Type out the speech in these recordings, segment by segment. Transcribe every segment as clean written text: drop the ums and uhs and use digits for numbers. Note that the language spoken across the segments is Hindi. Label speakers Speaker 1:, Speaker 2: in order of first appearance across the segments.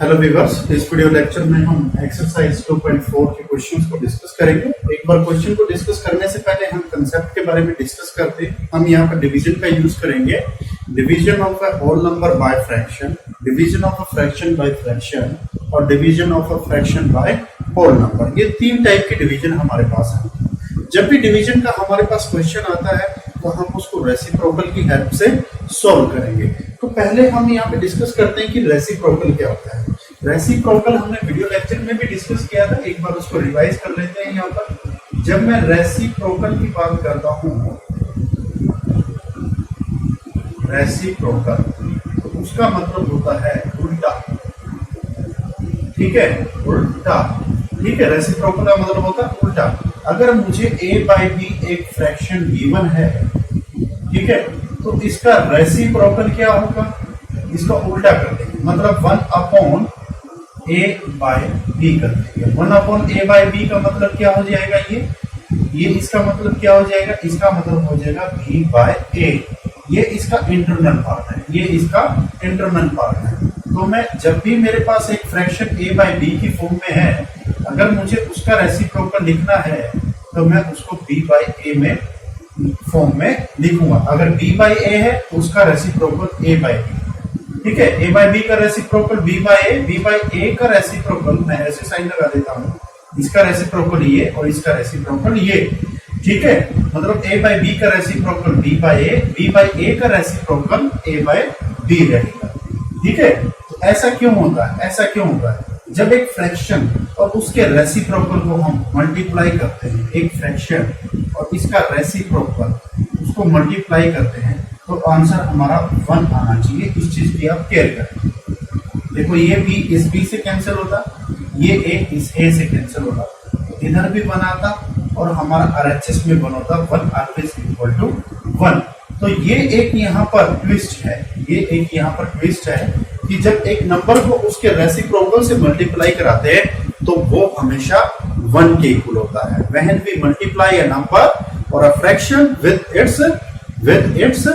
Speaker 1: हेलो व्यूअर्स, इस वीडियो लेक्चर में हम एक्सरसाइज 2.4 के क्वेश्चंस को डिस्कस करेंगे। एक बार क्वेश्चन को डिस्कस करने से पहले हम कंसेप्ट के बारे में डिस्कस करते हैं। हम यहाँ पर डिवीजन का यूज करेंगे। Division of a whole number by fraction, division of a fraction by fraction और division of a fraction by whole number. ये तीन टाइप के डिवीजन हमारे पास है। जब भी डिवीजन का हमारे पास क्वेश्चन आता है तो हम उसको रेसिप्रोकल की हेल्प से सॉल्व करेंगे। तो पहले हम यहाँ पे डिस्कस करते हैं कि रेसिप्रोकल क्या होता है। रेसिप्रोकल हमने वीडियो लेक्चर में भी डिस्कस किया था, एक बार उसको रिवाइज कर लेते हैं। यहाँ पर जब मैं रेसिप्रोकल की बात करता हूँ, रेसिप्रोकल तो उसका मतलब होता है उल्टा। ठीक है, उल्टा। ठीक है, रेसिप्रोकल का मतलब होता है उल्टा। अगर मुझे a बाई बी एक फ्रैक्शन गिवन है, ठीक है, तो इसका रेसिप्रोकल क्या होगा? इसका उल्टा कर देंगे, मतलब 1 अपॉन a बाई बी कर देंगे। 1 अपॉन a बाई बी का मतलब क्या हो जाएगा? ये इसका मतलब क्या हो जाएगा? इसका मतलब हो जाएगा b बाय a। ये इसका इंटरनल पार्ट है, ये इसका इंटरनल पार्ट है। तो मैं जब भी मेरे पास एक फ्रैक्शन a बाई बी की फॉर्म में है, अगर मुझे उसका रेसिप्रोकल लिखना है तो मैं उसको b बाई a में फॉर्म में लिखूंगा। अगर b बाई a है तो उसका रेसिप्रोकल a बाई b। ठीक है, a बाई b का reciprocal b by a, b by a का रेसिप्रोकल मैं ऐसे साइन लगा देता हूँ, इसका रेसिप्रोकल ये और इसका रेसिप्रोकल ये। ठीक है, मतलब a बाई b का reciprocal b by a, b by a का रेसिप्रोकल a बाई b रहेगा। ठीक है, तो ऐसा क्यों होता है? ऐसा क्यों होता है? जब एक फ्रैक्शन और उसके रेसिप्रोकल को हम मल्टीप्लाई करते हैं, एक फ्रैक्शन और इसका रेसिप्रोकल उसको मल्टीप्लाई करते हैं, तो आंसर हमारा 1 आना चाहिए। इस चीज की आप केयर करें। देखो, ये b इस b से कैंसिल होता, ये a इस a से कैंसिल होता, इधर भी 1 आता और हमारा RHS में 1 होता, 1 ऑलवेज इक्वल टू 1। तो ये एक यहाँ पर ट्विस्ट है, ये एक यहाँ पर ट्विस्ट है कि जब एक नंबर को उसके रेसिप्रोकल से मल्टीप्लाई कराते हैं तो वो हमेशा 1 के इक्वल होता है। When we multiply a number or a fraction with its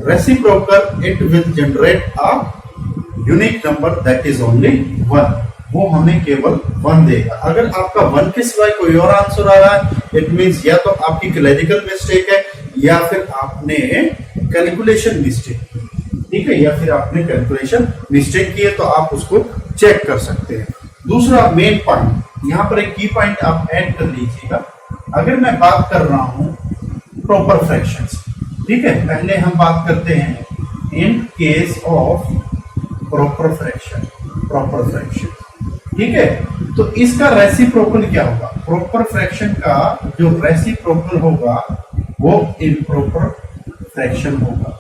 Speaker 1: reciprocal, it will generate a unique number that is only 1। वो हमें केवल 1 देगा। अगर आपका 1 के सिवाय कोई और आंसर आ रहा है, इट मींस या तो आपकी क्लरिकल मिस्टेक है या फिर आपने कैलकुलेशन मिस्टेक की। ठीक है, या फिर आपने कैलकुलेशन मिस्टेक की है, तो आप उसको चेक कर सकते हैं। दूसरा मेन पॉइंट, यहाँ पर एक की पॉइंट आप ऐड कर लीजिएगा। अगर मैं बात कर रहा हूं प्रॉपर फ्रैक्शंस, ठीक है, पहले हम बात करते हैं in case of proper fraction. Proper fraction, ठीक है, तो इसका रेसिप्रोकल क्या होगा? प्रॉपर फ्रैक्शन का जो रेसिप्रोकल होगा वो इम्प्रॉपर फ्रैक्शन होगा।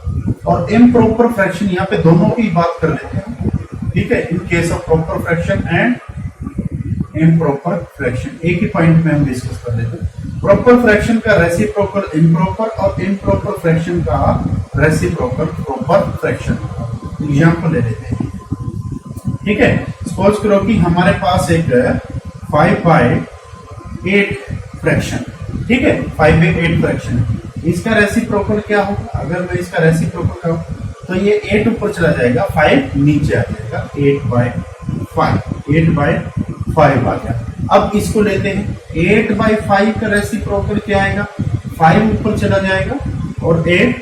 Speaker 1: और इम्प्रॉपर फ्रैक्शन यहाँ पे दोनों की बात कर लेते हैं। ठीक है, in case of proper fraction and improper fraction, एक ही पॉइंट में हम डिस्कस कर लेते हैं। प्रॉपर फ्रैक्शन का रेसिप्रोकल इम्प्रॉपर और इम्प्रॉपर फ्रैक्शन का रेसिप्रोकल प्रॉपर फ्रैक्शन। एग्जांपल ले लेते हैं। ठीक है, सपोज करो कि हमारे पास एक 5 बाई 8 फ्रैक्शन, ठीक है, 5 बाई 8 फ्रैक्शन। इसका रेसिप्रोकल क्या होगा? अगर मैं इसका रेसिप्रोकल करूं तो ये 8 ऊपर चला जाएगा, 5 नीचे आ जाएगा, 8 बाई 5, 8 बाई 5 आ गया। अब इसको लेते हैं, 8 बाई 5 का रेसिप्रोकल क्या आएगा? 5 ऊपर चला जाएगा और 8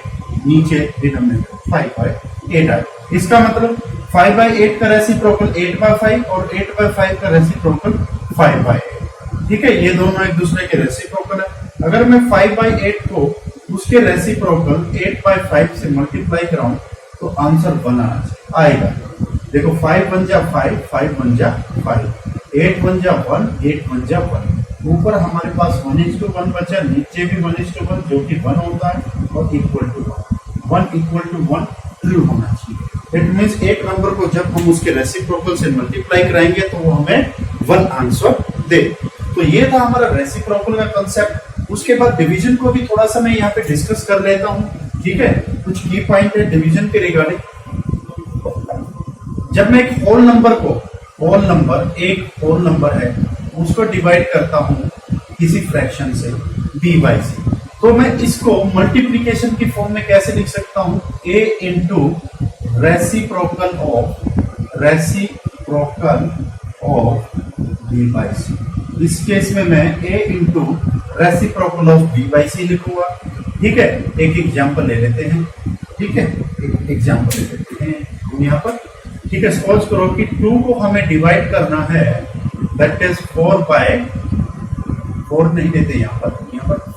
Speaker 1: नीचे डिनोमिनेटर 5 बाई 8 आएगा। इसका मतलब 5 बाई 8 का रेसिप्रोकल 8 बाई 5 और 8 बाई 5 का रेसिप्रोकल 5 बाई 8। ठीक है, ये दोनों एक दूसरे के रेसिप्रोकल है। अगर मैं 5 बाई 8 को उसके रेसिप्रोकल 8 बाई 5 से मल्टीप्लाई कराऊं तो आंसर 1 आएगा। देखो, 5 बन जा 5, 5 बन जा 5, 8 बन जा 1, 8 बन जा 1। ऊपर हमारे पास 1:1 बचा, नीचे भी 1:1 जो कि 1 होता है और equal to 1 equal to 1 true होना चाहिए। इट मींस एक नंबर को जब हम उसके रेसिप्रोकल से मल्टीप्लाई कराएंगे तो वो हमें 1 आंसर दे। तो ये था हमारा रेसिप्रोकल का कंसेप्ट। उसके बाद डिवीजन को भी थोड़ा सा मैं यहाँ पे डिस्कस कर लेता हूँ। ठीक है, कुछ की पॉइंट है डिवीजन के रिगार्डिंग। जब मैं एक होल नंबर को, एक होल नंबर है, उसको डिवाइड करता हूँ किसी फ्रैक्शन से b बाई c, तो मैं इसको मल्टीप्लीकेशन की फॉर्म में कैसे लिख सकता हूँ? a into reciprocal of reciprocal of B by C. इस केस में मैं a into reciprocal of B by C लिखूंगा। ठीक है, एक एग्जाम्पल ले लेते हैं। ठीक है, एक एग्जाम्पल ले लेते हैं हम यहाँ पर। ठीक है, सपोज करो कि 2 को हमें डिवाइड करना है, दैट इज 4 नहीं लेते यहाँ पर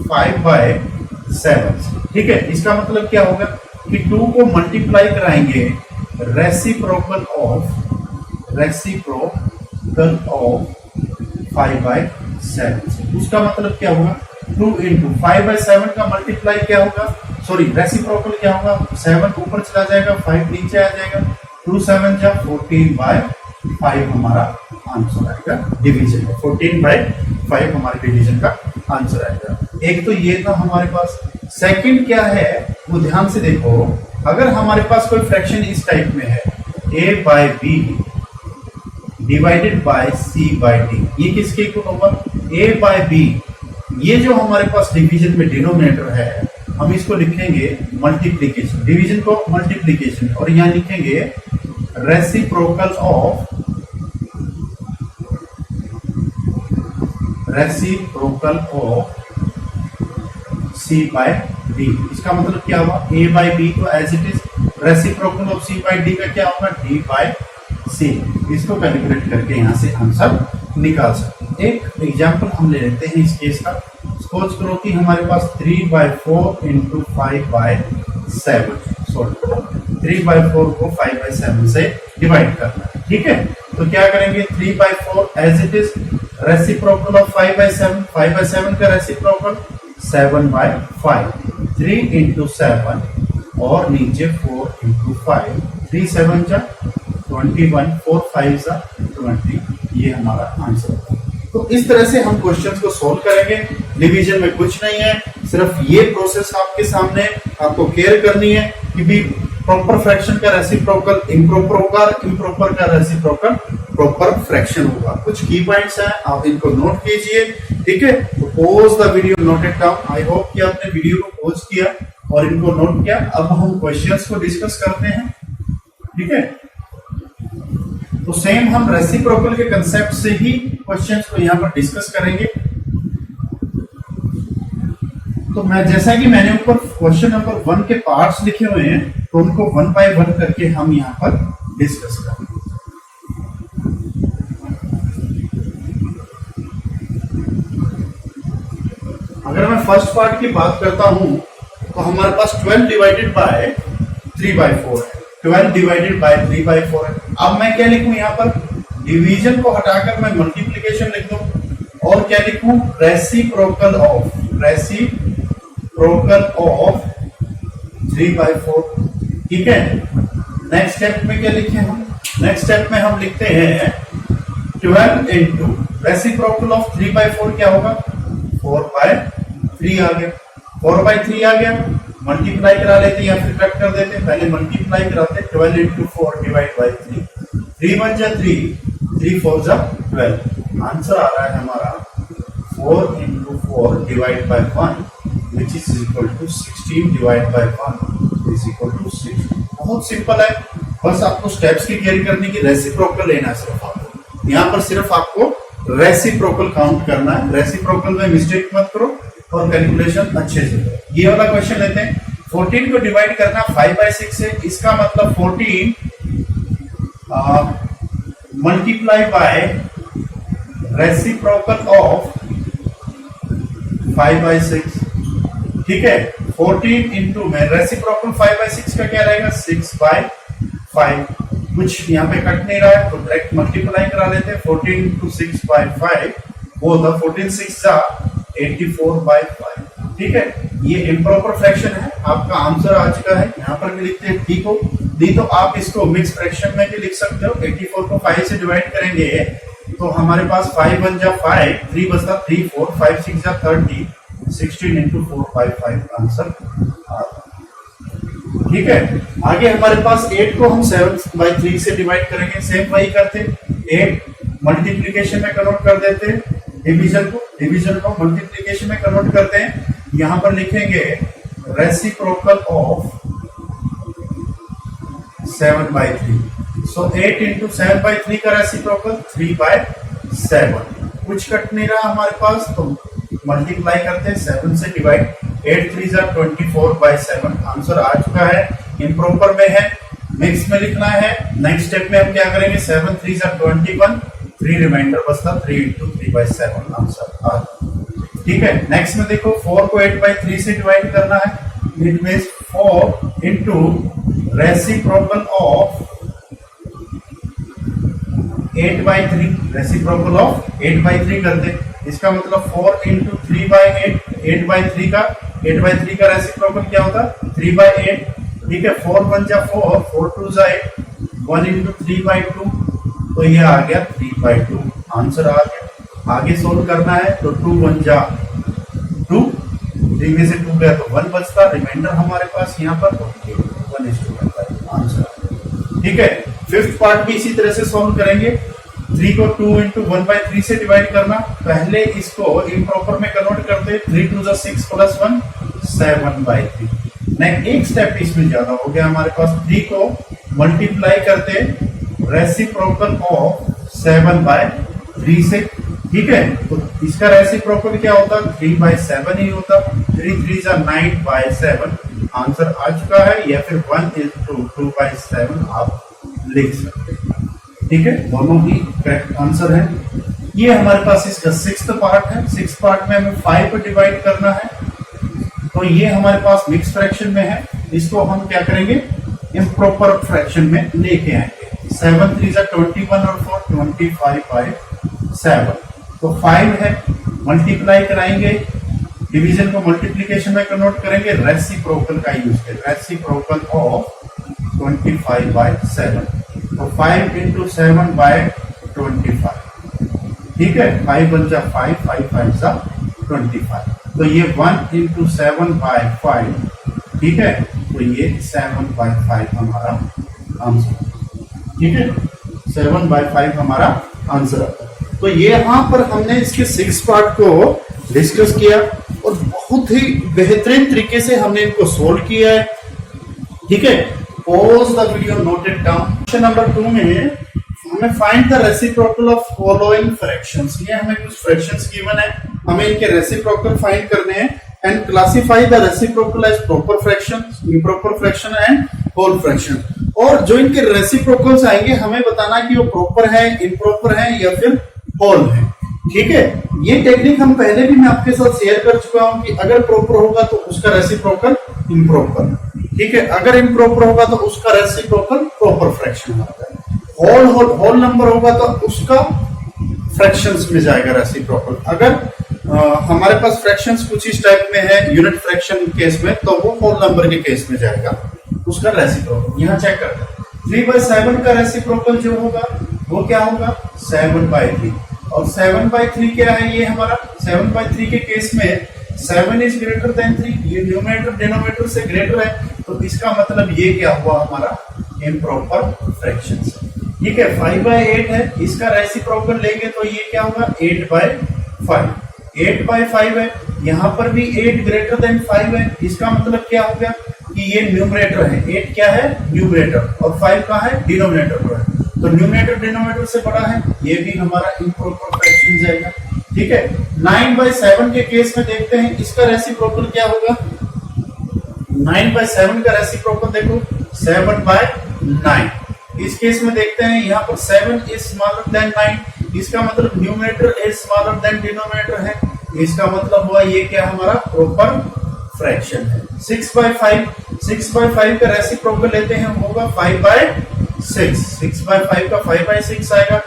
Speaker 1: 5/7। ठीक है, इसका मतलब क्या होगा कि 2 को मल्टीप्लाई कराएंगे रेसिप्रोकल ऑफ 5/7। उसका मतलब क्या होगा, 2 इंटू 5/7 का मल्टीप्लाई क्या होगा, सॉरी रेसिप्रोकल क्या होगा, 7 ऊपर चला जाएगा, 5 नीचे आ जाएगा, 2 7 जा 14/5 हमारा आंसर आएगा डिवीजन में। 14/5 हमारे डिवीजन का आंसर आएगा। एक तो ये था हमारे पास। सेकंड क्या है वो ध्यान से देखो, अगर हमारे पास कोई फ्रैक्शन इस टाइप में है a/b डिवाइडेड बाय c/d, ये किसके इक्वल होगा, a/b। ये जो हमारे पास डिवीजन में डिनोमिनेटर है, हम इसको लिखेंगे मल्टीप्लीकेशन, डिवीजन को मल्टीप्लीकेशन, और यहां लिखेंगे रेसिप्रोकल ऑफ c/d। इसका मतलब क्या हुआ, a/b तो as it is, reciprocal of c/d का क्या होगा, d/c। इसको कैलकुलेट करके यहां से आंसर निकाल सकते हैं। एक एग्जांपल हम ले लेते हैं इस केस का। सपोज करो कि हमारे पास 3/4 इंटू 5/7, सॉरी 3/4 को 5/7 से डिवाइड करना है। ठीक है, तो क्या करेंगे, 3/4 as it is, reciprocal of 5/7, 5/7 का रेसिप्रोकल 7/5, 3 इंटू 7 और नीचे 4 इंटू 5, 3 7 जा 21, 4 5 जा 20, ये हमारा आंसर होगा। तो इस तरह से हम क्वेश्चंस को सोल्व करेंगे। डिवीजन में कुछ नहीं है, सिर्फ ये प्रोसेस आपके सामने, आपको केयर करनी है कि भी प्रॉपर फ्रैक्शन का रेसिप्रोकल इम्प्रॉपर होगा, इम्प्रॉपर का रेसिप्रोकल प्रॉपर फ्रैक्शन होगा। कुछ की पॉइंट्स हैं, आप इनको नोट कीजिए। ठीक है, तो pause the video, note it down. I hope कि आपने वीडियो को पॉज किया और इनको नोट किया। अब हम क्वेश्चंस को डिस्कस करते हैं। ठीक है, तो सेम हम रेसिप्रोकल के कंसेप्ट से ही क्वेश्चंस को यहां पर डिस्कस करेंगे। तो मैं जैसा कि मैंने ऊपर क्वेश्चन नंबर 1 के पार्ट्स लिखे हुए हैं, तो उनको 1 बाय 1 करके हम यहां पर डिस्कस करेंगे। अगर मैं फर्स्ट पार्ट की बात करता हूं, तो हमारे पास 12 डिवाइडेड बाय 3/4 है, 12 डिवाइडेड बाय 3/4 है। अब मैं क्या लिखूं यहाँ पर, डिवीजन को हटाकर मैं मल्टीप्लिकेशन लिख दूं और क्या लिखूं, रेसिप्रोकल ऑफ 3/4। ठीक है, नेक्स्ट स्टेप में क्या लिखे हम, नेक्स्ट स्टेप में हम लिखते हैं 12 इंटू रेसिप्रोकल ऑफ 3/4 क्या होगा, 4/3 आ गया, 4/3 आ गया, मल्टीप्लाई करा लेते या फिर कट कर देते, पहले मल्टीप्लाई कराते, 12 इंटू 4 डिवाइड बाई 3, 3 1 जा 3, 3 4 जा 12। आंसर आ रहा है हमारा 4 into 4 divide by 1 which is equal to 16 divide by 1 is equal to 6। बहुत सिंपल है, बस आपको स्टेप्स की कैरी करने की, रेसिप्रोकल लेना है सिर्फ आपको। यहाँ पर सिर्फ आपको रेसिप्रोकल काउंट करना है, रेसिप्रोकल में मिस्टेक मत करो और कैलकुलेशन अच्छे से करो। ये वाला क्वेश्चन लेते हैं, 14 को डिवाइड करना 5/6 से, इसका मतलब 14 मल्टीप्लाई बाय रेसिप्रोकल ऑफ 5/6। ठीक है, 14 इंटू में रेसिप्रोकल 5/6 का क्या रहेगा, 6/5। कुछ यहाँ पे कट नहीं रहा है तो डायरेक्ट मल्टीप्लाई करा लेते हैं, 14 इंटू 6/5 वो था 14 6 जा 84/5। ठीक है, ये इम्प्रॉपर फ्रैक्शन है, आपका आंसर आ चुका है। यहाँ पर भी लिखते हैं ठीक हो, नहीं तो आप इसको मिक्स फ्रैक्शन में भी लिख सकते हो। 84 को 5 से डिवाइड करेंगे तो हमारे पास 5 1 जा 5, 3 बचता 3 4, 5 6 जा 30, 16 इंटू 4 5 5 आंसर। ठीक है, आगे हमारे पास 8 को हम 7/3 से डिवाइड करेंगे, सेम वही करते, 8 मल्टीप्लीकेशन में कन्वर्ट कर देते हैं, डिवीजन को मल्टीप्लीकेशन में कन्वर्ट करते हैं। यहां पर लिखेंगे रेसिप्रोकल ऑफ 7/3। सो 8 इंटू 7/3 का रेसिप्रोकल 3/7, कुछ कट नहीं रहा हमारे पास, तो मल्टीप्लाई करते हैं 7 से डिवाइड, 8 3 जा 24/7, आंसर आ चुका है। इम्प्रॉपर में है, मिक्स में लिखना है। नेक्स्ट स्टेप में हम क्या करेंगे, 7 3 जा 21, 3 रिमाइंडर बचता, 3 इंटू 3/7 आंसर आ। ठीक है, नेक्स्ट में देखो 4 को 8/3 से डिवाइड करना है, it means 4 into reciprocal of 8/3, reciprocal of 8/3 कर दे, इसका मतलब 4 इंटू 3/8, 8/3 का रेसिप्रोकल क्या होता है 3/8। ठीक है, 4 1 जा 4, 4 2 जा 8, 1 इंटू 3/2, तो ये आ गया 3/2, आंसर आ गया। आगे सोल्व करना है तो 2 1 जा 2, 3 में से 2 गया तो 1 बचता, रिमाइंडर हमारे पास यहाँ पर 1:1 आंसर। ठीक है, फिफ्थ पार्ट भी इसी तरह से सोल्व करेंगे। 3 को 2 इंटू 1/3 से डिवाइड करना, पहले इसको इम्प्रॉपर में कन्वर्ट करते, 3 2 जा 6 प्लस 1 7/3। नहीं, एक स्टेप इसमें ज्यादा हो गया हमारे पास, 3 को मल्टीप्लाई करते रेसिप्रोकल ऑफ 7/3 से। ठीक है, तो इसका रेसिप्रोकल क्या होता, 3/7 ही होता, 3 3 जा 9/7, आंसर आ चुका है, या फिर 1 इंटू 2/7 आप लिख सकते हैं। ठीक है, दोनों ही करेक्ट आंसर है। ये हमारे पास इसका सिक्स्थ पार्ट है। सिक्स्थ पार्ट में हमें 5 को डिवाइड करना है, तो ये हमारे पास मिक्स फ्रैक्शन में है, इसको हम क्या करेंगे, इम्प्रॉपर फ्रैक्शन में लेके आएंगे। 7 3 जा 21 और 4 25/7, तो 5 है, मल्टीप्लाई कराएंगे, डिवीजन को मल्टीप्लीकेशन में कन्वर्ट करेंगे, रेसिप्रोकल का यूज करें, रेसिप्रोकल ऑफ 25/7, तो 5 इंटू 7/25। ठीक है, 5 1 जा 5, 5 5 जा 25, तो ये 1 इंटू 7/5। ठीक है, तो ये 7/5 हमारा आंसर। ठीक है, 7/5 हमारा आंसर आता है। तो ये यहाँ पर हमने इसके 6 पार्ट को डिस्कस किया और बहुत ही बेहतरीन तरीके से हमने इनको सोल्व किया है। ठीक है, pause the video, note it down. Question number 2 में हमें find the reciprocal of following fractions, ये हमें कुछ फ्रैक्शंस गिवन है, हमें इनके रेसिप्रोकल फाइंड करने हैं and classify the reciprocal as proper fraction, improper fraction and whole fraction. और जो इनके रेसिप्रोकल्स आएंगे हमें बताना कि वो प्रॉपर है, इम्प्रॉपर है या फिर होल है। ठीक है, ये टेक्निक हम पहले भी मैं आपके साथ शेयर कर चुका हूं कि अगर प्रॉपर होगा तो उसका रेसिप्रोकल इम्प्रॉपर, ठीक है, अगर इम्प्रॉपर होगा तो उसका रेसिप्रोकल प्रॉपर फ्रैक्शन होगा, होल नंबर होगा तो उसका फ्रैक्शंस में जाएगा रेसिप्रोकल। अगर हमारे पास फ्रैक्शंस कुछ इस टाइप में है यूनिट फ्रैक्शन केस में, तो वो होल नंबर के केस में जाएगा उसका रेसिप्रोकल। यहाँ चेक करते हैं, 3/7 का रेसिप्रोकल जो होगा वो क्या होगा 7/3, और 7/3 क्या है, ये हमारा 7/3 के केस में 7 इज ग्रेटर देन 3, ये न्यूमरेटर डिनोमिनेटर से ग्रेटर है, तो इसका मतलब ये क्या हुआ हमारा इम्प्रॉपर फ्रैक्शन। ठीक है, 5/8 है, इसका रेसिप्रोकल लेंगे तो ये क्या होगा 8/5, 8/5 है, यहाँ पर भी 8 ग्रेटर देन 5 है, इसका मतलब क्या हो गया कि ये न्यूमरेटर है, 8 क्या है न्यूमरेटर और 5 का है डिनोमिनेटर पर है, तो न्यूमरेटर डिनोमिनेटर से बड़ा है, ये भी हमारा इम्प्रॉपर फ्रैक्शन जाएगा। ठीक है, 9/7 के केस में देखते हैं इसका रेसिप्रोकल क्या होगा। 9/7 का रेसिप्रोकल देखो 7/9, इस केस में देखते हैं यहाँ पर 7 इज स्मॉलर देन 9, इसका मतलब numerator is smaller than denominator है, इसका मतलब हुआ ये क्या हमारा प्रॉपर फ्रैक्शन है। 6/5 का रेसिप्रोकल लेते हैं, होगा 5/6, 6/5 का 5/6 आएगा।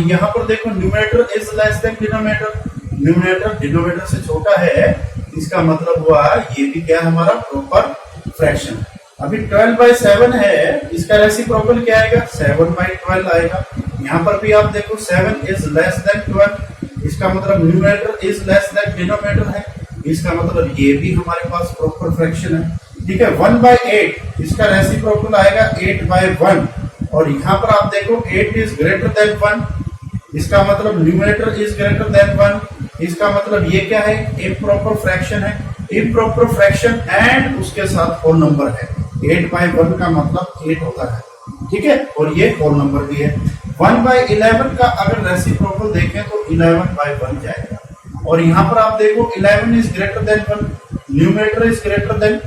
Speaker 1: यहाँ पर देखो numerator is less than denominator, numerator denominator से छोटा है, इसका मतलब हुआ ये भी क्या हमारा प्रॉपर फ्रैक्शन। अभी 12/7 है, इसका रेसिप्रोकल क्या आएगा 7/12 आएगा। यहाँ पर भी आप देखो 7 इज लेस देन 12, इसका मतलब numerator is less than denominator है, इसका मतलब ये भी हमारे पास प्रॉपर फ्रैक्शन है। ठीक है, 1/8 इसका रेसिप्रोकल आएगा 8/1, और यहाँ पर आप देखो 8 इज ग्रेटर देन 1, इसका मतलब न्यूमरेटर इज ग्रेटर देन 1, इसका मतलब ये क्या है इम्प्रॉपर फ्रैक्शन है, इम्प्रॉपर फ्रैक्शन एंड उसके साथ होल नंबर है। 8/1 का मतलब 8 होता है, ठीक है, और ये होल नंबर भी है। 1/11 का अगर रेसिप्रोकल देखें तो 11/1 जाएगा, और यहाँ पर आप देखो 11 is greater than 1, numerator is greater than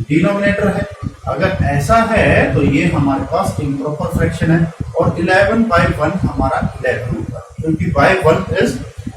Speaker 1: denominator है। अगर ऐसा है तो ये हमारे पास इम्प्रॉपर फ्रैक्शन है, और 11/1 हमारा 11 होगा, क्योंकि बाय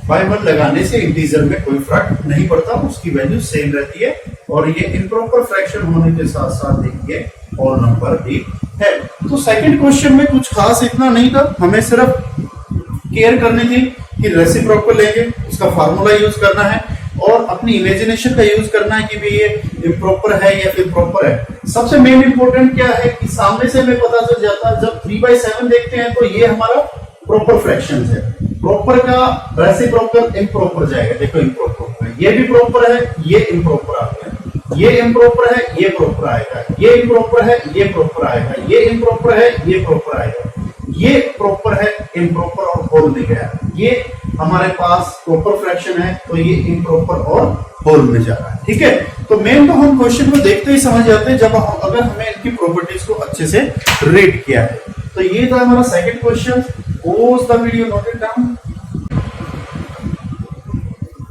Speaker 1: 1 लगाने से इंटीजर में कोई फर्क नहीं पड़ता, उसकी वैल्यू सेम रहती है। और ये इम्प्रॉपर फ्रैक्शन होने के साथ साथ देखिए होल नंबर भी है। तो सेकंड क्वेश्चन में कुछ खास इतना नहीं था, हमें सिर्फ केयर करनी थी कि रेसिप्रोकल लेंगे, उसका फार्मूला यूज करना है और अपनी इमेजिनेशन का यूज करना है कि भाई ये इम्प्रॉपर है या फिर प्रॉपर है। सबसे मेन इंपॉर्टेंट क्या है कि सामने से हमें पता चल जाता है, जब 3/7 देखते हैं तो ये हमारा प्रॉपर फ्रैक्शन है। प्रॉपर का रेसिप्रोकल इम्प्रॉपर जाएगा, देखो इम्प्रॉपर है, ये भी प्रॉपर है, ये इम्प्रॉपर आ गया, ये इम्प्रॉपर है, ये प्रॉपर आएगा, ये इम्प्रॉपर है, ये प्रॉपर आएगा, ये इम्प्रॉपर है, ये प्रॉपर आएगा, ये प्रॉपर है, इम्प्रॉपर और होल दिख गया। ये हमारे पास प्रॉपर फ्रैक्शन है, तो ये इम्प्रॉपर और होल में जा रहा है। ठीक है, तो मेन तो हम क्वेश्चन को देखते ही समझ जाते हैं जब अगर हमें इनकी प्रॉपर्टीज को अच्छे से रीड किया है। तो ये था हमारा second question. Pause the video, note it down.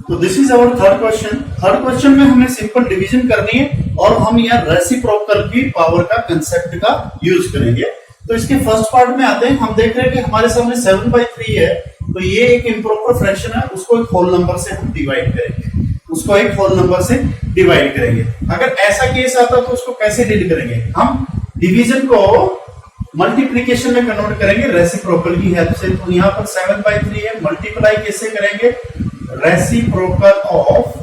Speaker 1: तो this is our third question. Third question में हमें सिंपल डिवीजन करनी है और हम यहाँ रेसिप्रोकल की पावर का कंसेप्ट का यूज करेंगे। तो इसके फर्स्ट पार्ट में आते हैं, हम देख रहे हैं कि हमारे सामने 7/3 है, तो ये एक इम्प्रॉपर फ्रैक्शन है, उसको एक होल नंबर से हम डिवाइड करेंगे, उसको एक होल नंबर से डिवाइड करेंगे। अगर ऐसा केस आता तो उसको कैसे डील करेंगे? हम डिवीजन को मल्टीप्लीकेशन में कन्वर्ट करेंगे रेसिप्रोकल की हेल्प से। तो यहाँ पर 7/3 है, मल्टीप्लाई कैसे करेंगे? रेसिप्रोकल ऑफ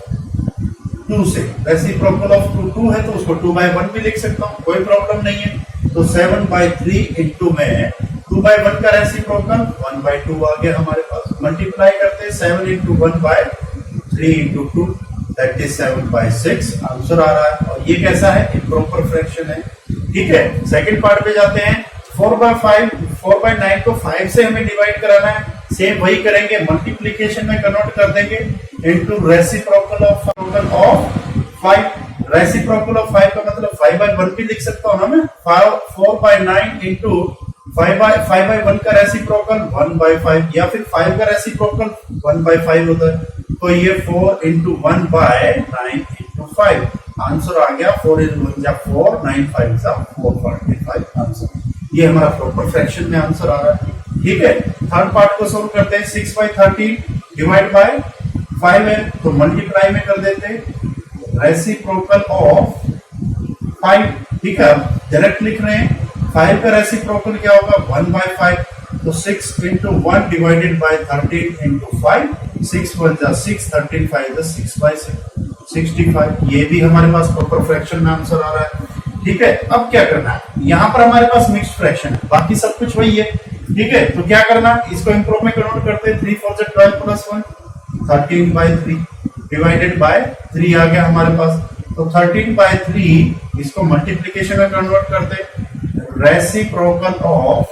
Speaker 1: 2 से। रेसिप्रोकल ऑफ 2 है तो उसको 2/1 भी लिख सकता हूँ, कोई प्रॉब्लम नहीं है। तो 7/3 इंटू में 2/1 का रेसिप्रोकल 1/2 आ गया हमारे पास। मल्टीप्लाई करते हैं 7 into 1/3 into 2 that is 7/6 answer आ रहा है। और ये कैसा है? इम्प्रॉपर फ्रैक्शन है। ठीक है, सेकंड पार्ट पे जाते हैं। 4/9 को 5 से हमें डिवाइड कराना है, सेम वही करेंगे, मल्टीप्लीकेशन में कन्वर्ट कर देंगे into reciprocal of 5। Reciprocal of 5 का मतलब 5/1 भी लिख सकता हूं ना मैं। 4/9 इंटू 5/1 का रेसिप्रोकल 1/5, या फिर 5 का रेसिप्रोकल 1/5 होता है। तो ये 4 इंटू 1/9 इंटू 5 आंसर आ गया। 4 इन 1 जा 4, 9 5 जा 445 आंसर। ये हमारा प्रॉपर फ्रैक्शन में आंसर आ रहा है। ठीक है, थर्ड पार्ट को सोल्व करते हैं। 6/13 डिवाइड बाय 5 है तो मल्टीप्लाई में कर देते हैं रेसिप्रोकल ऑफ 5। ठीक है, डायरेक्ट लिख रहे हैं। 5 का रेसिप्रोकल क्या होगा? 1/5। तो 6 इंटू 1 डिवाइडेड बाय 13 इंटू 5, 6 1 जा 6, 13 5 जा 6/6, 65। ये भी हमारे पास प्रॉपर फ्रैक्शन में आंसर आ रहा है। ठीक है, अब क्या करना है? यहाँ पर हमारे पास मिक्स्ड फ्रैक्शन है, बाकी सब कुछ वही है। ठीक है, तो क्या करना है? इसको इम्प्रूव में कन्वर्ट करते हैं। 3 4 12 प्लस 1 13/3 डिवाइडेड बाय 3 आ गया हमारे पास। तो 13/3 इसको मल्टीप्लीकेशन में कन्वर्ट करते हैं। Reciprocal of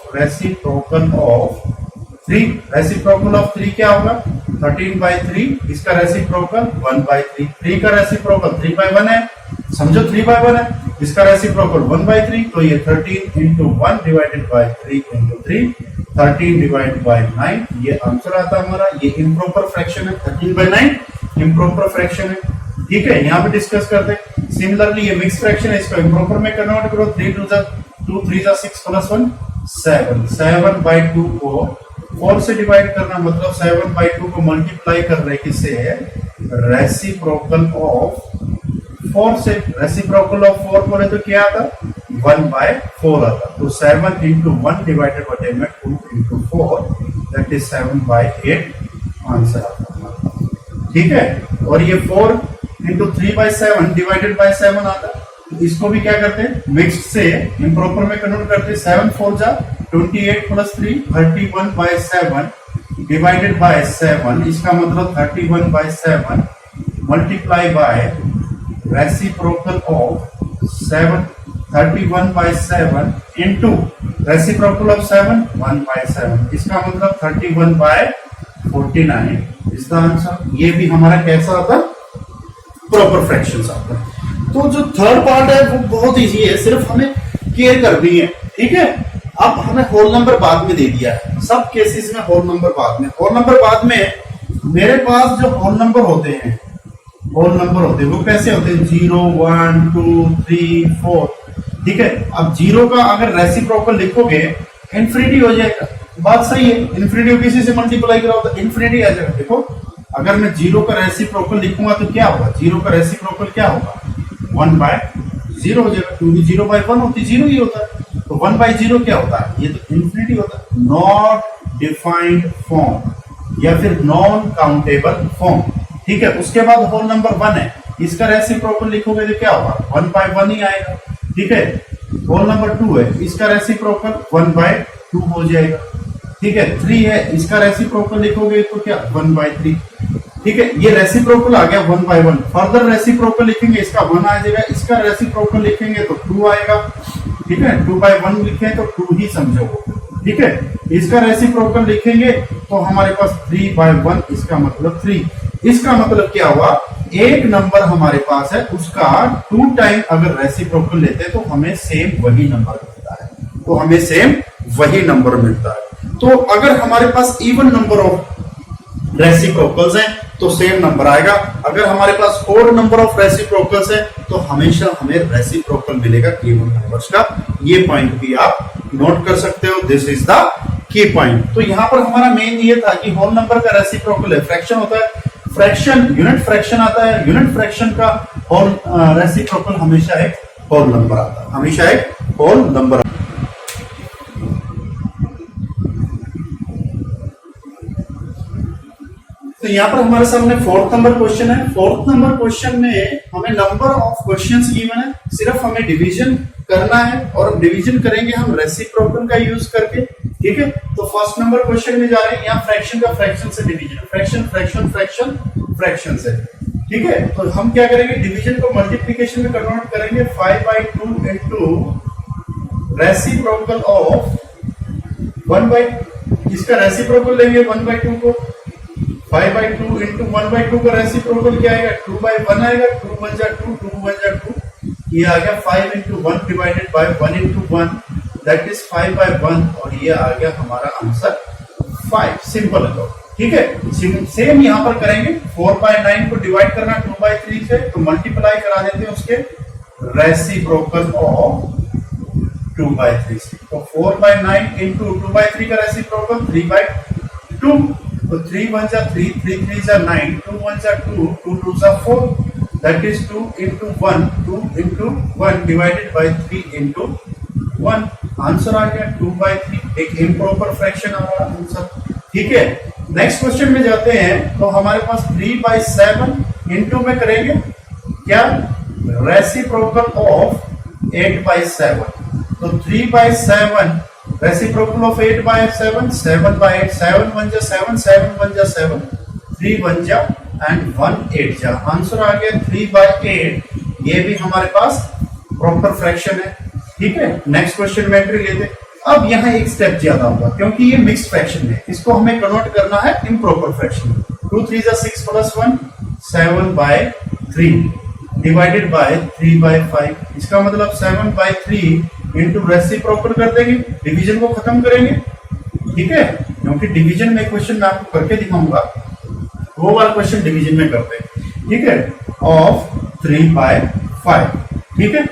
Speaker 1: 3। रेसिप्रोकल ऑफ 3 क्या होगा? 13/3। इसका रेसिप्रोकल 1/3। 3 का रेसिप्रोकल 3/1 है, समझो 3/1 है। इसका रेसिप्रोकल 1/3, तो ये 13 into 1 divided by 3 into 3, 13 divided by 9, ये आंसर आता है हमारा। ये इम्प्रॉपर फ्रैक्शन है। 13/9 इम्प्रॉपर फ्रैक्शन है। ठीक है, यहाँ पे डिस्कस करते हैं। सिमिलरली ये मिक्स फ्रैक्शन है, इसको इम्प्रॉपर में कन्वर्ट करो। 3 2 जा 2, 3 जा 6 प्लस 1 7। 7/2 को 4 से डिवाइड करना, मतलब 7/2 को मल्टीप्लाई कर रहे किससे? रेसिप्रोकल ऑफ 4 से। रेसिप्रोकल ऑफ 4 बोले तो क्या आता? 1/4 आता। तो 7 into 1 divided bye 2 into 4 that is 7/8 answer आता है। ठीक है, और ये 4 इंटू 3/7 डिवाइडेड बाय 7 आता है। तो इसको भी क्या करते हैं? मिक्स्ड से इम्प्रॉपर में कन्वर्ट करते हैं। 7 4 जा 28 प्लस 3 31/7 डिवाइडेड बाय 7, इसका मतलब 31/7 multiply by reciprocal of 7, 31/7 into reciprocal of 7 1/7, इसका मतलब 31/49 इज द आंसर। ये भी हमारा कैसा आता? प्रॉपर फ्रैक्शंस आता है। तो जो थर्ड पार्ट है वो बहुत इजी है, सिर्फ हमें केयर करनी है। ठीक है, अब हमें होल नंबर बाद में दे दिया है, सब केसेस में होल नंबर बाद में। होल नंबर बाद में मेरे पास जो होल नंबर होते हैं वो कैसे होते हैं? 0 1 2 3 4। ठीक है, अब 0 का अगर रेसिप्रोकल लिखोगे इन्फिनिटी हो जाएगा। बात सही है, इन्फिनिटी किसी से मल्टीप्लाई करा तो इन्फिनिटी आ जाएगा। देखो अगर मैं 0 का रेसिप्रोकल लिखूंगा तो क्या होगा? 0 का रेसिप्रोकल क्या होगा? 1/0 हो जाएगा, क्योंकि 0/1 होती 0 ही होता है। तो 1/0 क्या होता है? ये तो इन्फिनिटी होता है। नॉट डिफाइंड फॉर्म या फिर नॉन काउंटेबल फॉर्म। ठीक है, उसके बाद होल नंबर 1 है, इसका रेसिप्रोकल लिखोगे तो क्या होगा? 1/1 ही आएगा। ठीक है, होल नंबर 2 है, इसका रेसिप्रोकल 1/2 हो जाएगा। ठीक है, 3 है, इसका रेसिप्रोकल लिखोगे तो क्या? 1/3। ठीक है, ये रेसिप्रोकल आ गया 1/1। फर्दर रेसिप्रोकल लिखेंगे, इसका 1 आ जाएगा, इसका रेसिप्रोकल लिखेंगे तो 2 आएगा। ठीक है, 2/1 लिखे तो 2 ही समझो। ठीक है, इसका रेसिप्रोकल लिखेंगे तो हमारे पास 3/1, इसका मतलब 3। इसका मतलब क्या हुआ? एक नंबर हमारे पास है, उसका 2 टाइम अगर रेसिप्रोकल लेते हैं तो हमें सेम वही नंबर मिलता है। तो अगर हमारे पास इवन नंबर ऑफ रेसिप्रोकल्स हैं तो सेम नंबर आएगा। अगर हमारे पास ओड नंबर ऑफ रेसिप्रोकल्स है तो हमेशा हमें रेसिप्रोकल मिलेगा इवन नंबर्स का। ये पॉइंट भी आप नोट कर सकते हो। This is the key point. तो यहाँ पर हमारा मेन ये था कि होल नंबर का रेसिप्रोकल है, फ्रैक्शन होता है, फ्रैक्शन यूनिट फ्रैक्शन आता है, यूनिट फ्रैक्शन का होल रेसिप्रोकल हमेशा एक होल नंबर आता है, हमेशा एक होल नंबर। तो यहाँ पर हमारे सामने 4th नंबर क्वेश्चन है। 4th नंबर क्वेश्चन में हमें नंबर ऑफ क्वेश्चंस गिवन है, सिर्फ हमें डिवीजन करना है और डिवीजन करेंगे हम रेसिप्रोकल का यूज करके। ठीक है, तो फर्स्ट नंबर क्वेश्चन में जा रहे हैं, यहाँ फ्रैक्शन का फ्रैक्शन से डिवीजन, फ्रैक्शन से। ठीक है, तो हम क्या करेंगे? डिवीजन को मल्टीप्लिकेशन में कन्वर्ट करेंगे। 5/2 इंटू रेसिप्रोकल ऑफ 1/, इसका रेसिप्रोकल लेंगे 1/2 को। 5/2 इंटू 1/2 का रेसिप्रोकल क्या आएगा? 2/1 आएगा। 2 1 जा 2, 2 1 जा 2, ये आ गया 5 into 1 divided bye 1 into 1, that is 5/1, और ये आ गया हमारा आंसर 5। सिंपल है। तो ठीक है, सेम यहाँ पर करेंगे। 4/9 को डिवाइड करना 2/3 से, तो मल्टीप्लाई करा देते हैं उसके रेसिप्रोकल ऑफ 2/3 से। तो 4/9 इंटू 2/3 का रेसिप्रोकल 3/2, तो 3 1 जा 3, 3 3 जा 9, 2 1 जा 2, 2 2 जा 4, that is 2 into 1, 2 into 1 divided by 3 into 1, answer आ गया 2/3। एक इम्प्रॉपर फ्रैक्शन हमारा आंसर। ठीक है, नेक्स्ट क्वेश्चन में जाते हैं। तो हमारे पास 3/7 इंटू में करेंगे क्या? Reciprocal of 8/7। तो 3/7 रेसिप्रोकल ऑफ 8/7, 7/8, 7 1 जा 7, 7 1 जा 7, 3 1 जा एंड 1 8 जा, आंसर आ गया 3/8। ये भी हमारे पास प्रॉपर फ्रैक्शन है। ठीक है, नेक्स्ट क्वेश्चन में एंट्री लेते। अब यहाँ एक स्टेप ज्यादा होगा क्योंकि ये मिक्स फ्रैक्शन है, इसको हमें कन्वर्ट करना है इम्प्रॉपर फ्रैक्शन। 2 3 जा 6 + 1, 7/3 डिवाइडेड बाय 3/5, इसका मतलब 7/3 इंटू रेसिप्रोकल कर देंगे, डिवीजन को खत्म करेंगे। ठीक है, क्योंकि डिवीजन में क्वेश्चन मैं आपको करके दिखाऊंगा, वो वाला क्वेश्चन डिवीजन में करते हैं। ठीक है, ऑफ 3/5। ठीक है,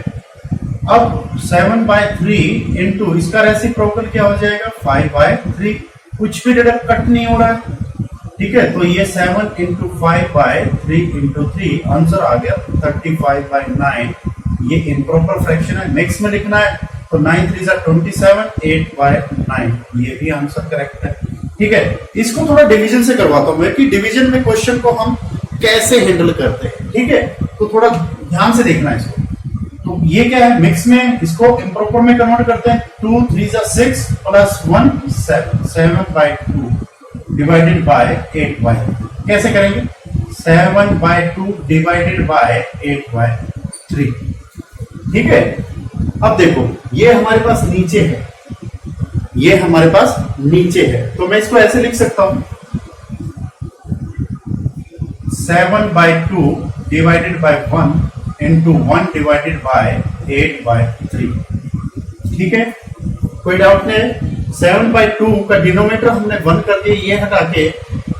Speaker 1: अब 7/3 इंटू इसका रेसिप्रोकल क्या हो जाएगा? 5/3, कुछ भी डिडक्ट कट नहीं हो रहा है। ठीक है, तो ये 7 इंटू 5/3 इंटू 3, आंसर आ गया 35/9। ये इम्प्रॉपर फ्रैक्शन है, मिक्स में लिखना है, तो 9 3 जा 27, 8/9, ये भी आंसर करेक्ट है। ठीक है, इसको थोड़ा डिवीजन से करवाता हूं मैं कि डिवीजन में क्वेश्चन को हम कैसे हैंडल करते हैं। ठीक है, तो थोड़ा ध्यान से देखना है इसको। तो ये क्या है? मिक्स में इसको इम्प्रॉपर में कन्वर्ट करते हैं। 2 3 जा 6 + 1 7, 7/2 डिवाइडेड बाय 8/3, कैसे करेंगे? 7/2 डिवाइडेड बाय 8/3। ठीक है, अब देखो ये हमारे पास नीचे है, ये हमारे पास नीचे है, तो मैं इसको ऐसे लिख सकता हूं 7/2 divided by 1 into 1 divided bye 8/3। ठीक है, कोई डाउट नहीं? 7/2 का डिनोमिनेटर हमने 1 कर दिया, ये हटा के,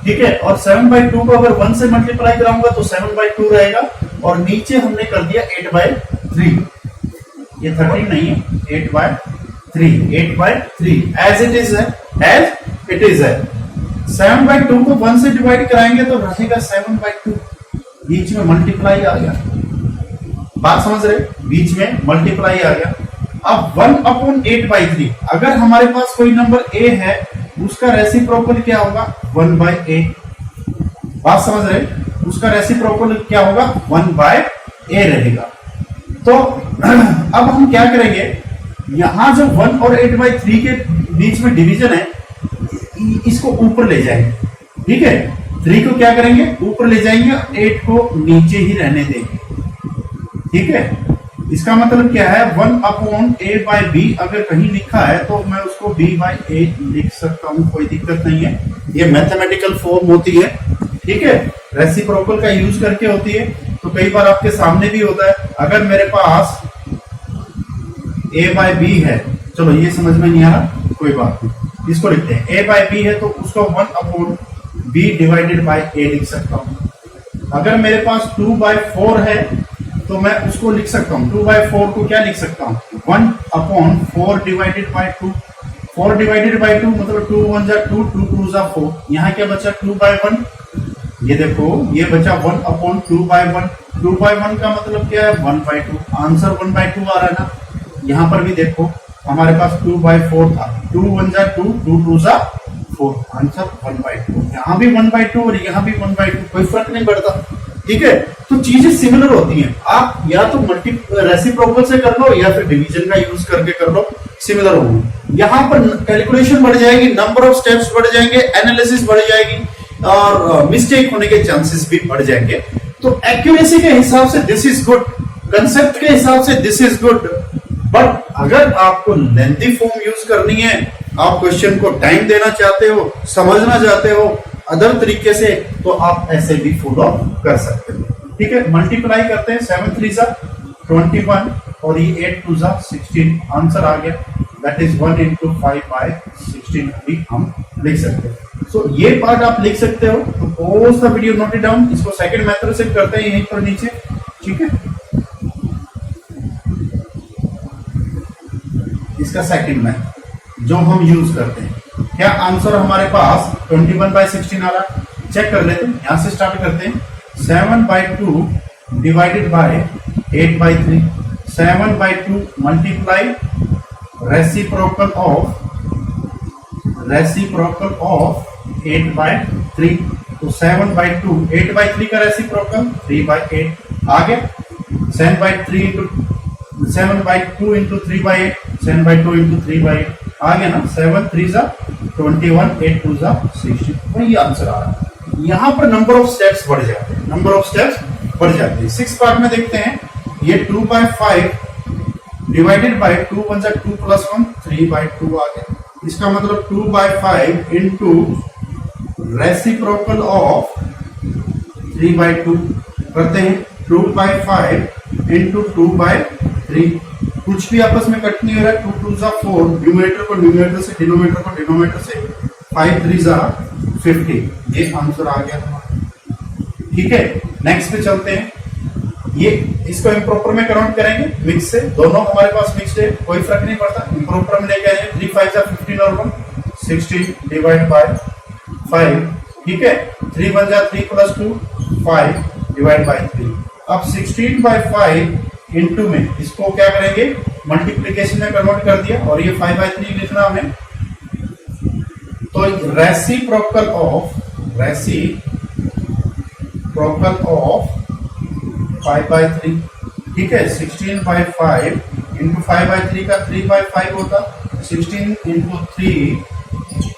Speaker 1: ठीक है। और 7/2 को अगर 1 से मल्टीप्लाई कराऊंगा तो 7/2 रहेगा, और नीचे हमने कर दिया 8/3। ये 13 नहीं है, 8/3, 8/3 एज इट इज है, एज इट इज है। 7/2 को 1 से डिवाइड कराएंगे तो रहेगा 7/2, बीच में मल्टीप्लाई आ गया। बात समझ रहे? बीच में मल्टीप्लाई आ गया। अब 1/8/3, अगर हमारे पास कोई नंबर a है उसका रेसिप्रोकल क्या होगा? 1/a। बात समझ रहे? उसका रेसिप्रोकल क्या होगा? 1/a रहेगा। तो अब हम क्या करेंगे, यहां जो 1 और 8/3 के बीच में डिवीजन है, इसको ऊपर ले जाएंगे, ठीक है। 3 को क्या करेंगे? ऊपर ले जाएंगे, 8 को नीचे ही रहने देंगे, ठीक है। इसका मतलब क्या है? 1/a/b अगर कहीं लिखा है तो मैं उसको b/a लिख सकता हूं, कोई दिक्कत नहीं है। ये मैथमेटिकल फॉर्म होती है, ठीक है, रेसिप्रोकल का यूज करके होती है। तो कई बार आपके सामने भी होता है, अगर मेरे पास a/b है, चलो ये समझ में नहीं आ रहा, कोई बात नहीं, इसको लिखते हैं। a/b है तो उसको 1/b/a लिख सकता हूं। अगर मेरे पास 2/4 है तो मैं उसको लिख सकता हूं, 2/4 को क्या लिख सकता हूं? 1/4/2। 4/2 मतलब 2 1 जा 2, 2 2 जा 4। यहां क्या बचा? 2/1। ये देखो, ये बचा 1/2/1। 2/1 का मतलब क्या है? 1/2। आंसर 1/2 आ रहा है ना। यहां पर भी देखो, हमारे पास 2/4 था, 2 1 जा 2, 2 2 जा 4, आंसर 1/2। यहां भी 1/2 और यहां भी 1/2, कोई फर्क नहीं पड़ता, ठीक है। तो चीजें सिमिलर होती हैं, आप या तो रेसिप्रोकल से कर लो या फिर डिवीजन का यूज करके कर लो, सिमिलर होगी। यहां पर कैलकुलेशन बढ़ जाएगी, नंबर ऑफ स्टेप्स बढ़ जाएंगे, एनालिसिस बढ़ जाएगी, और मिस्टेक होने के चांसेस भी बढ़ जाएंगे। तो एक्यूरेसी के हिसाब से दिस इज गुड, कंसेप्ट के हिसाब से दिस इज गुड, बट अगर आपको लेंथी फॉर्म यूज करनी है, आप क्वेश्चन को टाइम देना चाहते हो, समझना चाहते हो अदर तरीके से, तो आप ऐसे भी फॉलो कर सकते हो, ठीक है। मल्टीप्लाई करते हैं, 7 3 जा 21 और ये 8 2 जा 16, आंसर आ गया, दैट इज 1 × 5/16 भी हम लिख सकते हैं। सो ये पार्ट आप लिख सकते हो। तो pause the video, note it down. इसको सेकंड मेथड से करते हैं, यहीं पर नीचे, ठीक है। इसका सेकंड मेथड जो हम यूज करते हैं, क्या आंसर हमारे पास 21/16 आ रहा? चेक कर लेते हैं, यहां से स्टार्ट करते हैं। 7/2 divided by 8/3, 7/2 multiply reciprocal of 8/3। तो 7/2, 8/3 का रेसिप्रोकल 3/8 आ गया। 7/2 into 3/8, 7/2 into 3/8 आ गया ना। 7 3 जा 21, 8 2 जा 16, वही आंसर आ रहा है। यहां पर नंबर ऑफ स्टेप्स बढ़ जाते हैं, नंबर ऑफ स्टेप्स बढ़ जाते हैं। 6 पार्ट में देखते हैं, ये 2/5 डिवाइडेड बाय 2 1 जा 2 + 1 3/2 आ गया। इसका मतलब 2/5 इंटू रेसिप्रोकल ऑफ 3/2 करते हैं। 2/5 इंटू 2/3, कुछ भी आपस में कट नहीं हो रहा है। 2 2 जा 4, न्यूमरेटर को न्यूमरेटर से, डिनोमिनेटर को डिनोमिनेटर से, 5 3 जा 50, ये आंसर आ गया हमारा, ठीक है। नेक्स्ट पे चलते हैं, ये इसको इम्प्रॉपर में कन्वर्ट करेंगे मिक्स से, दोनों हमारे पास मिक्स्ड है, कोई फर्क नहीं पड़ता, इम्प्रॉपर में लेके आएंगे। 3 5 जा 15 और 1 16 डिवाइड बाय 5, ठीक है। 3 1 जा 3 + 2 5 डिवाइड बाय 3। अब 16/5 इंटू में इसको क्या करेंगे? मल्टीप्लीकेशन में कन्वर्ट कर दिया, और ये 5/3 लिखना हमें। तो रेसिप्रोकल ऑफ 5/3, ठीक है। 16/5 इंटू 5/3 का 3/5 होता, 16 इंटू 3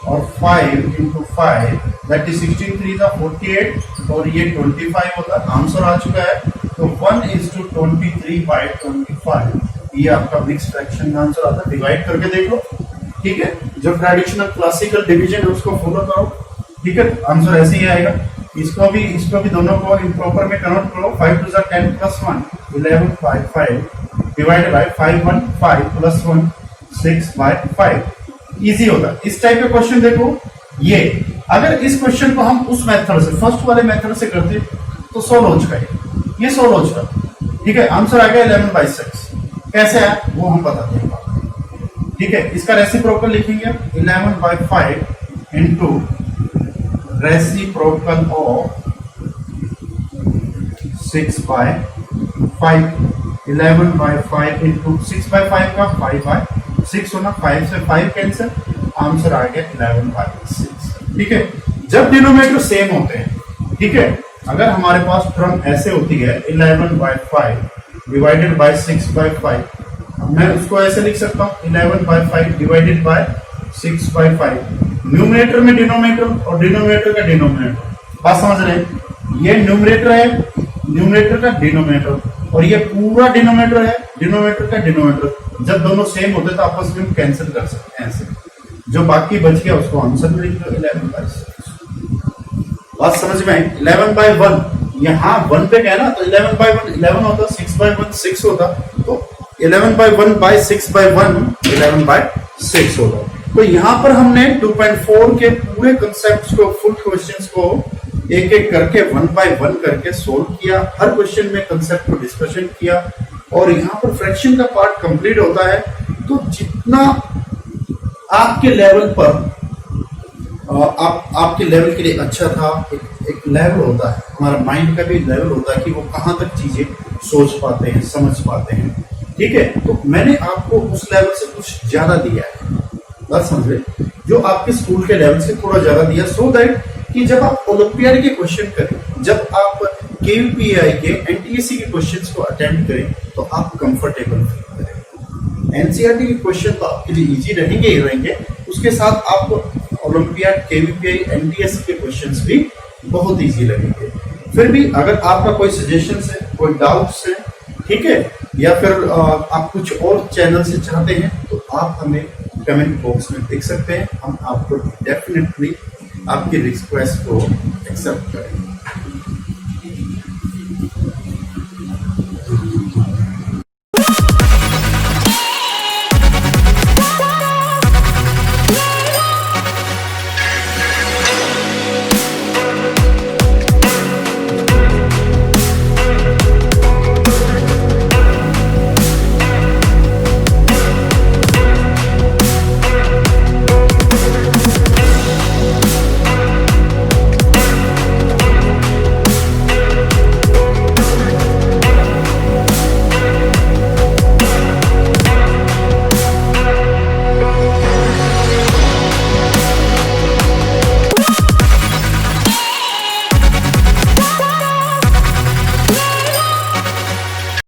Speaker 1: और 5 इंटू 5, दैट इज 16 3 जा 48 और ये 25 होता। आंसर आ चुका है। तो 1:23/25, ये आपका मिक्स फ्रैक्शन का आंसर आता है। डिवाइड करके देख लो, ठीक है। जो ट्रेडिशनल क्लासिकल डिवीजन है उसको फॉलो करो, ठीक है, आंसर ऐसे ही आएगा। इसको भी दोनों को इम्प्रॉपर में कन्वर्ट करो। 5 2 जा 10 + 1 11 5 5 डिवाइड बाय 5 1 5 + 1 6/5 इजी होता है। इस टाइप का क्वेश्चन देखो, ये अगर इस क्वेश्चन को हम उस मेथड से, फर्स्ट वाले मेथड से करते तो 100 लॉन्च का ये 100 लॉन्च का, ठीक है। आंसर आ गया 11/6। कैसे है वो हम बताते हैं, ठीक है। इसका रेसिप्रोकल लिखेंगे 11/5 इंटू रेसिप्रोकल ऑफ 6/5। 11/5 इंटू 6/5 का 5/6 होना, 5 से 5 कैंसिल, आंसर आ गया 11/6, ठीक है। जब डिनोमिनेटर सेम होते हैं, ठीक है, अगर हमारे पास टर्म ऐसे होती है 11/5 डिवाइडेड बाय 6/5, मैं उसको ऐसे लिख सकता हूँ 11/5 डिवाइडेड बाय 6/5। न्यूमरेटर में डिनोमिनेटर और डिनोमिनेटर का डिनोमिनेटर, बात समझ रहे हैं। ये न्यूमरेटर है, न्यूमरेटर का डिनोमिनेटर, और ये पूरा डिनोमिनेटर है, डिनोमिनेटर का डिनोमिनेटर। जब दोनों सेम होते तो आपस में कैंसिल कर सकते हैं ऐसे, जो बाकी बच गया उसको आंसर में लिख दो 11/6। बात समझ में आई। 11/1 यहाँ 1 पे गया ना, तो 11/1 11 होता, 6/1 6 होता, तो 11/1/6/1 11/6 होगा। तो यहां पर हमने 2.4 के पूरे कंसेप्ट को, फुल क्वेश्चंस को एक एक करके 1 by 1 करके सोल्व किया। हर क्वेश्चन में कंसेप्ट को डिस्कशन किया, और यहाँ पर फ्रैक्शन का पार्ट कंप्लीट होता है। तो जितना आपके लेवल पर आपके लेवल के लिए अच्छा था, एक लेवल होता है, हमारा माइंड का भी लेवल होता है कि वो कहाँ तक चीजें सोच पाते हैं, समझ पाते हैं, ठीक है। तो मैंने आपको उस लेवल से कुछ ज्यादा दिया है, बात समझे, जो आपके स्कूल के लेवल से थोड़ा ज्यादा दिया, सो दैट कि जब आप ओलंपियाड के क्वेश्चन करें, जब आप केवीपीआई के एनटीएससी के क्वेश्चंस को अटेम्प्ट करें, तो आप कंफर्टेबल फील करें। एनसीईआरटी के क्वेश्चन तो आपके लिए इजी रहेंगे ही रहेंगे, उसके साथ आप ओलंपियाड, केवीपीआई, एनटीएससी के क्वेश्चंस भी बहुत इजी लगेंगे। फिर भी अगर आपका कोई सजेशन है, कोई डाउट्स है, ठीक है, या फिर आप कुछ और चैनल से चाहते हैं, तो आप हमें कमेंट बॉक्स में लिख सकते हैं। हम आपको डेफिनेटली आपकी रिक्वेस्ट को एक्सेप्ट करेंगे।